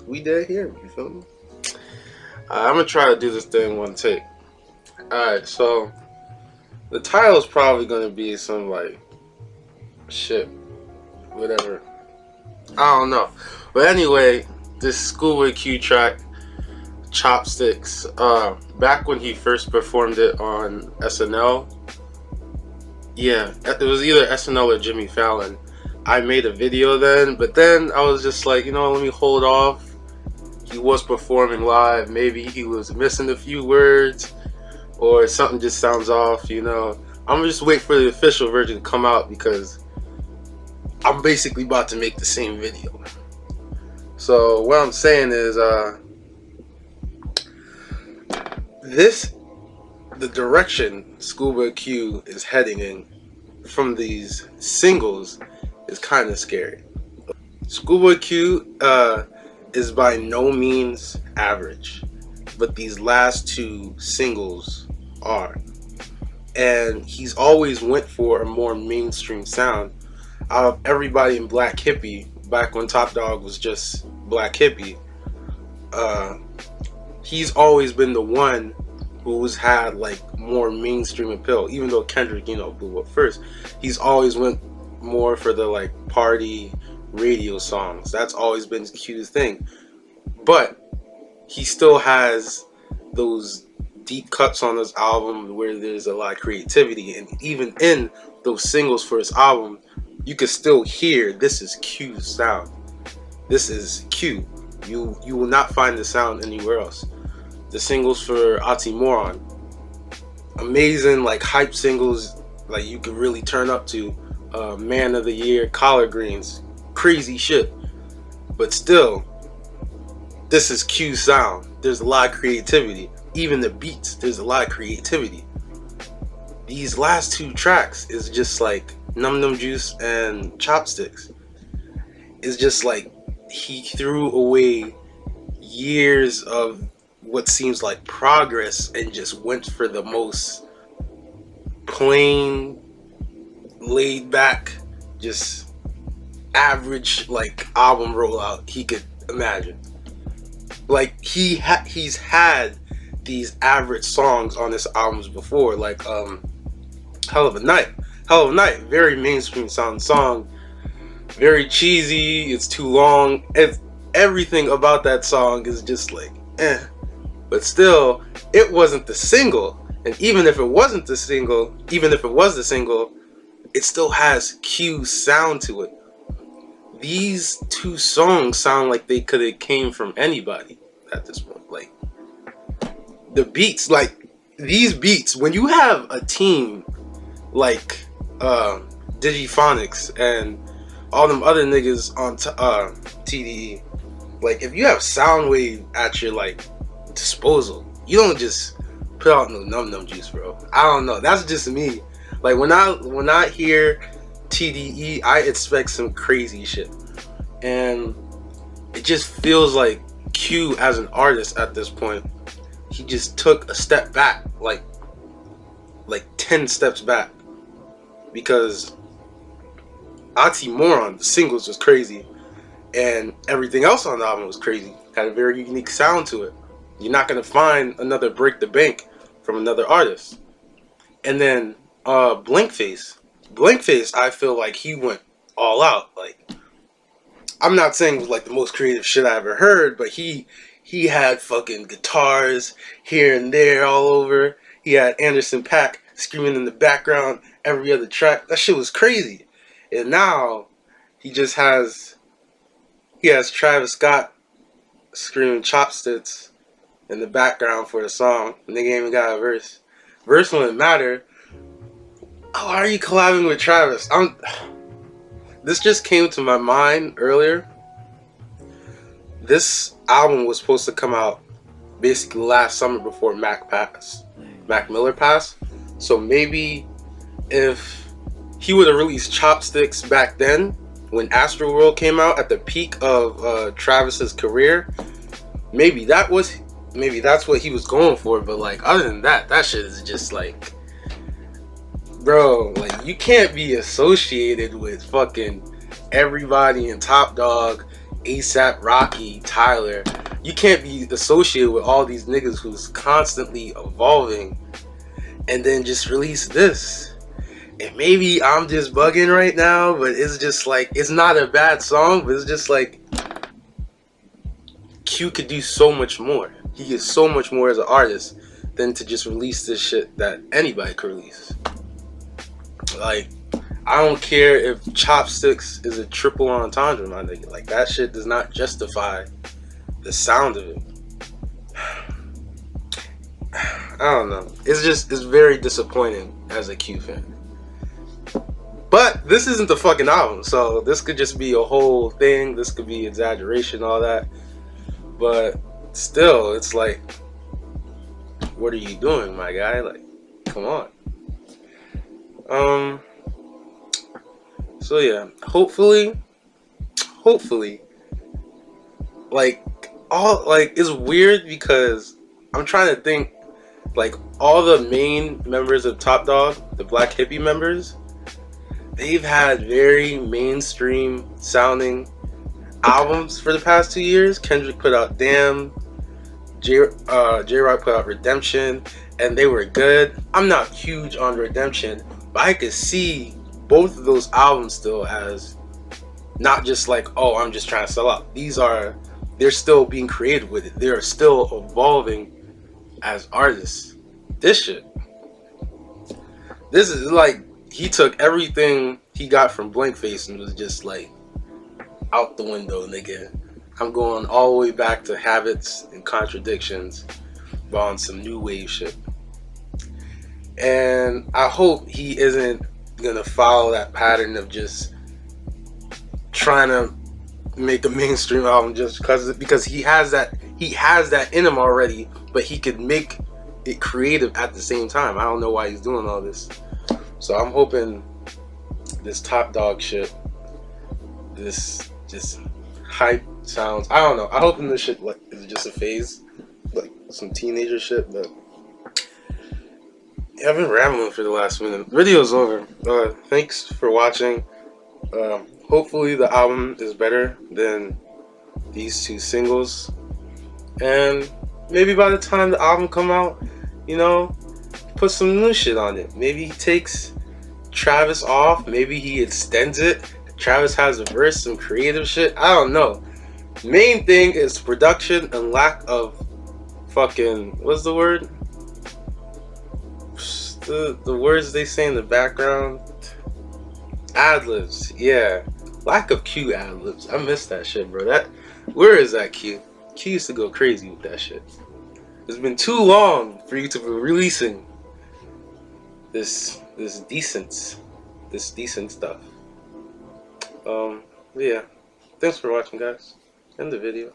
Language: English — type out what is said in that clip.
we dead here. You feel me? I'm gonna try to do this thing one take. Alright, so the title is probably gonna be some like shit, whatever. I don't know. But anyway, this ScHoolboy Q track, CHopstix, back when he first performed it on SNL. Yeah, it was either SNL or Jimmy Fallon. I made a video then, but then I was just like, you know, let me hold off. He was performing live. Maybe he was missing a few words or something just sounds off, you know. I'm gonna just wait for the official version to come out because I'm basically about to make the same video. So what I'm saying is the direction ScHoolboy Q is heading in from these singles is kind of scary. ScHoolboy Q is by no means average, but these last two singles are. And he's always went for a more mainstream sound. Out of everybody in Black Hippie, back when Top Dog was just Black Hippie, he's always been the one who's had like more mainstream appeal. Even though Kendrick, you know, blew up first, he's always went more for the like party radio songs. That's always been Q's thing. But he still has those deep cuts on his album where there's a lot of creativity, and even in those singles for his album, you can still hear this is Q's sound. This is Q. You will not find the sound anywhere else. The singles for Oxymoron, amazing, like hype singles, like you can really turn up to. Man of the Year, Collard Greens, crazy shit. But still, this is Q's sound. There's a lot of creativity. Even the beats, there's a lot of creativity. These last two tracks is just like Num Num Juice and CHopstix. It's just like he threw away years of what seems like progress and just went for the most plain, laid back, just average like album rollout he could imagine. Like he's had these average songs on his albums before, like Hell of a Night, very mainstream sound song, very cheesy, it's too long, and everything about that song is just like but still it wasn't the single. And even if it wasn't the single, even if it was the single, it still has Q's sound to it. These two songs sound like they could have came from anybody at this point. Like the beats, like these beats, when you have a team like Digiphonics and all them other niggas on TDE, like if you have Soundwave at your like disposal, you don't just put out no Num Num Juice, bro. I don't know, that's just me. Like when I hear TDE, I expect some crazy shit, and it just feels like Q as an artist at this point, he just took a step back, like 10 steps back, because Oxymoron, the singles was crazy, and everything else on the album was crazy. Had a very unique sound to it. You're not gonna find another Break the Bank from another artist. And then Blinkface, I feel like he went all out. Like, I'm not saying it was like the most creative shit I ever heard, but he had fucking guitars here and there all over. He had Anderson .Paak screaming in the background every other track. That shit was crazy. And now he has Travis Scott screaming CHopstix in the background for the song. Nigga ain't even got a verse. Verse wouldn't matter. Oh, why are you collabing with Travis? This just came to my mind earlier. This album was supposed to come out basically last summer before Mac Miller passed. So maybe if he would have released CHopstix back then, when Astroworld came out at the peak of Travis's career, maybe that's what he was going for. But like, other than that, that shit is just like, bro, like you can't be associated with fucking everybody in Top Dog, ASAP Rocky, Tyler. You can't be associated with all these niggas who's constantly evolving and then just release this. And maybe I'm just bugging right now, but it's just like, it's not a bad song, but it's just like Q could do so much more. He is so much more as an artist than to just release this shit that anybody could release. Like, I don't care if CHopstix is a triple entendre, my nigga. Like, that shit does not justify the sound of it. I don't know. It's very disappointing as a Q fan. But this isn't the fucking album, so this could just be a whole thing. This could be exaggeration, all that. But still, it's like, what are you doing, my guy? Like, come on. So yeah, hopefully, like, it's weird because I'm trying to think, like, all the main members of Top Dog, the Black Hippie members, they've had very mainstream sounding albums for the past 2 years. Kendrick put out Damn, J-Rock put out Redemption, and they were good. I'm not huge on Redemption, but I could see both of those albums still as not just like, oh, I'm just trying to sell out. They're still being creative with it. They're still evolving as artists. This is like, he took everything he got from Blank Face and was just like, out the window, nigga. I'm going all the way back to Habits and Contradictions, but on some new wave shit. And I hope he isn't gonna follow that pattern of just trying to make a mainstream album just because he has that in him already, but he could make it creative at the same time. I don't know why he's doing all this. So I'm hoping this Top Dog shit, this just hype sounds, I don't know. I hope this shit like is just a phase, like some teenager shit. But yeah, I've been rambling for the last minute. Video's over. Thanks for watching. Hopefully the album is better than these two singles, and maybe by the time the album come out, you know, put some new shit on it. Maybe he takes Travis off, maybe he extends it. Travis has a verse, some creative shit. I don't know. Main thing is production and lack of fucking, what's the word? The words they say in the background. Ad-libs, yeah. Lack of Q ad-libs. I miss that shit, bro. Where is that Q? Q used to go crazy with that shit. It's been too long for you to be releasing this decent stuff. Yeah. Thanks for watching, guys. End the video.